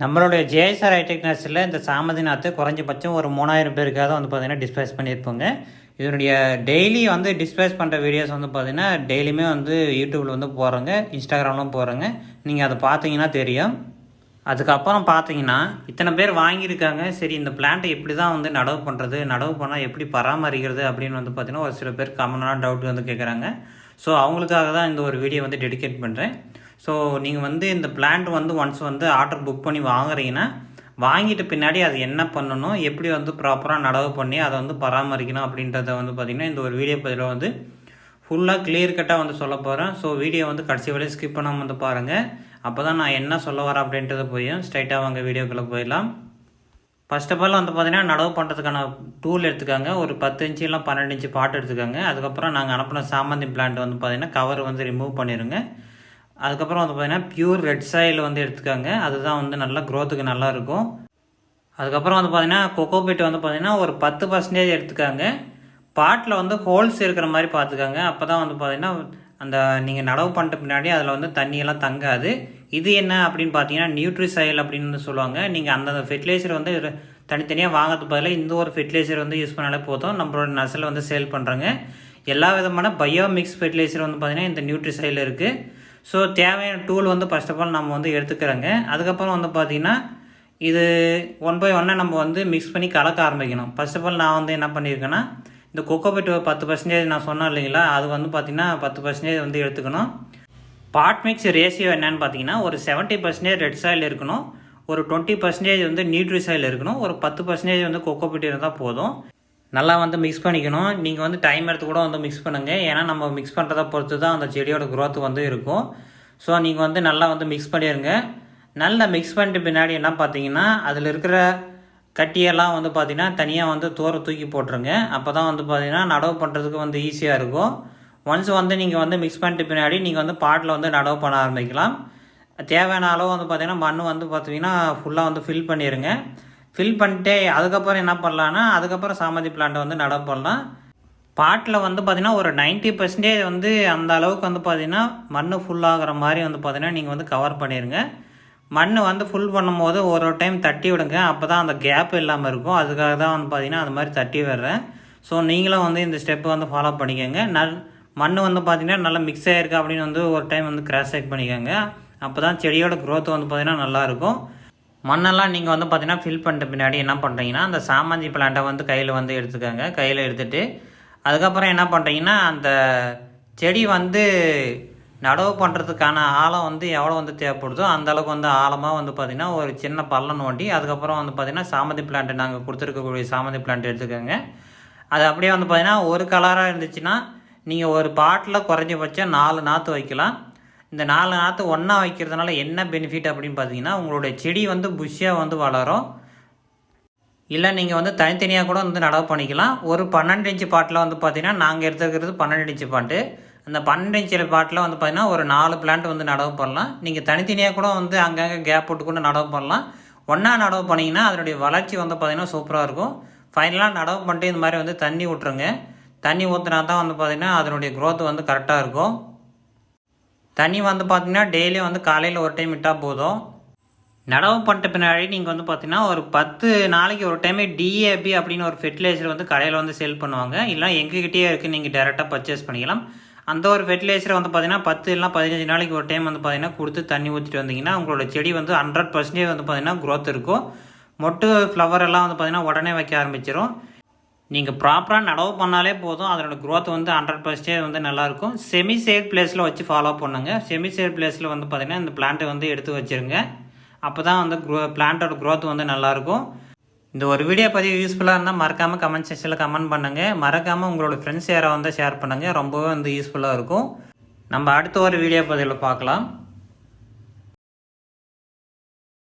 நம்மளுடைய JSR hitech நர்சரியில் இந்த சாமந்தி நாற்று குறைஞ்சபட்சம் ஒரு 3000 பேருக்காக வந்து பார்த்திங்கன்னா டிஸ்பேச் பண்ணியிருப்போங்க. இதனுடைய டெய்லி வந்து டிஸ்பேச் பண்ணுற வீடியோஸ் வந்து பார்த்திங்கன்னா டெய்லியுமே வந்து யூடியூப்பில் வந்து போகிறோங்க, இன்ஸ்டாகிராம்லாம் போகிறோங்க. நீங்கள் அதை பார்த்தீங்கன்னா தெரியும். அதுக்கப்புறம் பார்த்தீங்கன்னா இத்தனை பேர் வாங்கியிருக்காங்க. சரி, இந்த பிளான்ட்டை எப்படி தான் வந்து நடவு பண்ணுறது, நடவு பண்ணால் எப்படி பராமரிக்கிறது அப்படின்னு வந்து பார்த்திங்கன்னா ஒரு சில பேர் காமனான டவுட் வந்து கேட்குறாங்க. ஸோ அவங்களுக்காக தான் இந்த ஒரு வீடியோ வந்து டெடிகேட் பண்ணுறேன். ஸோ நீங்கள் வந்து இந்த பிளான்ட் வந்து ஒன்ஸ் வந்து ஆர்டர் புக் பண்ணி வாங்குறீங்கன்னா, வாங்கிட்டு பின்னாடி அது என்ன பண்ணணும், எப்படி வந்து ப்ராப்பராக நடவு பண்ணி அதை வந்து பராமரிக்கணும் அப்படின்றத வந்து பார்த்திங்கன்னா இந்த ஒரு வீடியோ பதிவில் வந்து ஃபுல்லாக கிளியர் கட்டாக வந்து சொல்ல போகிறேன். ஸோ வீடியோ வந்து கடைசி வரையும் ஸ்கிப் பண்ணாமல் வந்து பாருங்கள். அப்போ தான் நான் என்ன சொல்ல வரேன் அப்படின்றத போயும் ஸ்ட்ரைட்டாக வாங்க வீடியோக்குள்ளே போயிடலாம். ஃபர்ஸ்ட் ஆஃப் ஆல் வந்து பார்த்திங்கன்னா நடவு பண்ணுறதுக்கான டூல் எடுத்துக்காங்க. ஒரு 10 இன்ச்சு இல்லை 12 இன்ச்சு பாட்டு எடுத்துக்காங்க. அதுக்கப்புறம் நாங்கள் அனுப்பின சாமந்தி பிளான்ட் வந்து பார்த்திங்கன்னா கவர் வந்து ரிமூவ் பண்ணிடுங்க. அதுக்கப்புறம் வந்து பார்த்திங்கன்னா பியூர் ரெட் சாயில் வந்து எடுத்துக்காங்க. அதுதான் வந்து நல்லா க்ரோத்துக்கு நல்லாயிருக்கும். அதுக்கப்புறம் வந்து பார்த்திங்கன்னா கொக்கோபீட் வந்து பார்த்திங்கன்னா ஒரு 10% எடுத்துக்காங்க. பாட்டில் வந்து ஹோல்ஸ் இருக்கிற மாதிரி பார்த்துக்காங்க. அப்போ தான் வந்து பார்த்திங்கன்னா அந்த நீங்கள் நடவு பண்ணிட்டு பின்னாடி அதில் வந்து தண்ணியெல்லாம் தங்காது. இது என்ன அப்படின்னு பார்த்தீங்கன்னா நியூட்ரி சாயில் அப்படின்னு சொல்லுவாங்க. நீங்கள் அந்த ஃபெர்டிலைசர் வந்து தனித்தனியாக வாங்கிறதுக்கு பதிலாக இந்த ஒரு ஃபெர்டிலைசர் வந்து யூஸ் பண்ணாலே போதும். நம்மளோட நர்சரியில் வந்து சேல் பண்ணுறாங்க. எல்லா விதமான பயோ மிக்ஸ் ஃபெர்டிலைசர் வந்து பார்த்திங்கன்னா இந்த நியூட்ரி சாயில் இருக்குது. ஸோ தேவையான டூல் வந்து ஃபர்ஸ்ட் ஆஃப் ஆல் நம்ம வந்து எடுத்துக்கிறோங்க. அதுக்கப்புறம் வந்து பார்த்திங்கன்னா இது 1 by 1 நம்ம வந்து மிக்ஸ் பண்ணி கலக்க ஆரம்பிக்கணும். ஃபர்ஸ்ட் ஆஃப் ஆல் நான் வந்து என்ன பண்ணியிருக்கேன்னா, இந்த கொக்கோபீட் 10% நான் சொன்னேன் இல்லைங்களா, அது வந்து பார்த்திங்கன்னா 10% வந்து எடுத்துக்கணும். பாட் மிக்ஸ் ரேஷியோ என்னன்னு பார்த்தீங்கன்னா ஒரு 70% ரெட் சாயில் இருக்கணும், ஒரு 20% வந்து நியூட்ரி சாயில் இருக்கணும், ஒரு 10% வந்து கொக்கோபீட் இருந்தால் போதும். நல்லா வந்து மிக்ஸ் பண்ணிக்கணும். நீங்கள் வந்து டைம் எடுத்து கூட வந்து மிக்ஸ் பண்ணுங்கள். ஏன்னா நம்ம மிக்ஸ் பண்ணுறதை பொறுத்து தான் அந்த செடியோட க்ரோத் வந்து இருக்கும். ஸோ நீங்கள் வந்து நல்லா வந்து மிக்ஸ் பண்ணிடுங்க. நல்லா மிக்ஸ் பண்ணிட்டு பின்னாடி என்ன பார்த்தீங்கன்னா அதில் இருக்கிற கட்டியெல்லாம் வந்து பார்த்திங்கன்னா தனியாக வந்து தூக்கி போட்டுருங்க. அப்போ தான் வந்து பார்த்திங்கன்னா நடவு பண்ணுறதுக்கு வந்து ஈஸியாக இருக்கும். ஒன்ஸ் வந்து நீங்கள் வந்து மிக்ஸ் பண்ணிட்டு பின்னாடி நீங்கள் வந்து பாட்டில் வந்து நடவு பண்ண ஆரம்பிக்கலாம். தேவையான அளவு வந்து பார்த்திங்கன்னா மண் வந்து பார்த்திங்கன்னா ஃபுல்லாக வந்து ஃபில் பண்ணிடுங்க. ஃபில் பண்ணிட்டு அதுக்கப்புறம் என்ன பண்ணலான்னா அதுக்கப்புறம் சாமந்தி பிளான்ட்டை வந்து நடவு பண்ணலாம். பாட்டில் வந்து பார்த்திங்கன்னா ஒரு 90% வந்து அந்த அளவுக்கு வந்து பார்த்திங்கன்னா மண் ஃபுல்லாகிற மாதிரி வந்து பார்த்திங்கன்னா நீங்கள் வந்து கவர் பண்ணிடுங்க. மண் வந்து ஃபுல் பண்ணும்போது ஒரு டைம் தட்டி விடுங்க. அப்போ தான் அந்த கேப் இல்லாமல் இருக்கும். அதுக்காக தான் வந்து பார்த்திங்கன்னா அது மாதிரி தட்டி விடுறேன். ஸோ நீங்களும் வந்து இந்த ஸ்டெப்பை வந்து ஃபாலோ பண்ணிக்கோங்க. மண் வந்து பார்த்திங்கன்னா நல்லா மிக்ஸ் ஆகிருக்கு அப்படின்னு வந்து ஒரு டைம் வந்து கிராஸ் செக் பண்ணிக்கோங்க. அப்போ தான் செடியோட க்ரோத் வந்து பார்த்திங்கன்னா நல்லாயிருக்கும். மண்ணெல்லாம் நீங்கள் வந்து பார்த்திங்கன்னா ஃபில் பண்ணிட்ட பின்னாடி என்ன பண்ணுறீங்கன்னா அந்த சாமந்தி பிளான்ட்டை வந்து கையில் வந்து எடுத்துக்கோங்க. கையில் எடுத்துகிட்டு அதுக்கப்புறம் என்ன பண்ணுறீங்கன்னா அந்த செடி வந்து நடவு பண்ணுறதுக்கான ஆழம் வந்து எவ்வளோ வந்து தேவைப்படுதோ அந்தளவுக்கு வந்து ஆழமாக வந்து பார்த்திங்கன்னா ஒரு சின்ன பள்ளம் நோண்டி அதுக்கப்புறம் வந்து பார்த்திங்கன்னா சாமந்தி பிளான்ட்டு நாங்கள் கொடுத்துருக்கக்கூடிய சாமந்தி பிளான்ட் எடுத்துக்கோங்க. அது அப்படியே வந்து பார்த்திங்கன்னா ஒரு கலராக இருந்துச்சுன்னா நீங்கள் ஒரு பாட்டில் குறைஞ்சபட்சம் 4 நாற்று வைக்கலாம். இந்த 4 நாற்று ஒன்றா வைக்கிறதுனால என்ன பெனிஃபிட் அப்படின்னு பார்த்தீங்கன்னா உங்களுடைய செடி வந்து புஷ்ஷாக வந்து வளரும். இல்லை நீங்கள் வந்து தனித்தனியாக கூட வந்து நடவு பண்ணிக்கலாம். ஒரு 12 இன்ச்சு பாட்டில் வந்து பார்த்திங்கன்னா நாங்கள் எடுத்துக்கிறது 12 இன்ச்சு பாட்டு. அந்த 12 இன்ச்சு பாட்டில் வந்து பார்த்திங்கன்னா ஒரு 4 பிளான்ட் வந்து நடவு பண்ணலாம். நீங்கள் தனித்தனியாக கூட வந்து அங்கங்கே கேப் போட்டு கூட நடவு பண்ணலாம். ஒன்றா நடவு பண்ணிங்கன்னா அதனுடைய வளர்ச்சி வந்து பார்த்திங்கன்னா சூப்பராக இருக்கும். ஃபைனலாக நடவு பண்ணிட்டு இந்த மாதிரி வந்து தண்ணி ஊற்றுருங்க. தண்ணி ஊற்றினா தான் வந்து பார்த்திங்கன்னா அதனுடைய க்ரோத் வந்து கரெக்டாக இருக்கும். தண்ணி வந்து பார்த்திங்கன்னா டெய்லி வந்து காலையில் ஒரு டைம் விட்டால் போதும். நடவு பண்ணிட்ட பின்னாடி நீங்கள் வந்து பார்த்திங்கன்னா ஒரு 10 நாளைக்கு ஒரு டைமே டிஏபி அப்படின்னு ஒரு ஃபெர்டிலைசர் வந்து கடையில் வந்து சேல் பண்ணுவாங்க. இல்லை எங்ககிட்டயே இருக்குது, நீங்கள் டேரெக்டாக பர்ச்சேஸ் பண்ணிக்கலாம். அந்த ஒரு ஃபெர்டிலைசரை வந்து பார்த்திங்கன்னா 10 இல்லை 15 நாளைக்கு ஒரு டைம் வந்து பார்த்திங்கன்னா கொடுத்து தண்ணி ஊற்றிட்டு வந்தீங்கன்னா உங்களோட செடி வந்து 100% வந்து பார்த்திங்கன்னா க்ரோத் இருக்கும். மொட்டு ஃப்ளவர் எல்லாம் வந்து பார்த்திங்கன்னா உடனே வைக்க ஆரம்பிச்சிடும். நீங்கள் ப்ராப்பராக நடவு பண்ணாலே போதும், அதனோட க்ரோத் வந்து 100% வந்து நல்லாயிருக்கும். செமி சேட் பிளேஸில் வச்சு ஃபாலோ பண்ணுங்க. செமி சேட் பிளேஸில் வந்து பார்த்திங்கன்னா இந்த பிளான்ட்டை வந்து எடுத்து வச்சுருங்க. அப்போ தான் வந்து பிளான்ட்டோட க்ரோத் வந்து நல்லாயிருக்கும். இந்த ஒரு வீடியோ பதிவு யூஸ்ஃபுல்லாக இருந்தால் மறக்காமல் கமெண்ட் செக்ஷனில் கமெண்ட் பண்ணுங்கள். மறக்காமல் உங்களோட ஃப்ரெண்ட்ஸ் யாரை வந்து ஷேர் பண்ணுங்கள். ரொம்பவே வந்து யூஸ்ஃபுல்லாக இருக்கும். நம்ம அடுத்த ஒரு வீடியோ பதிவில் பார்க்கலாம்.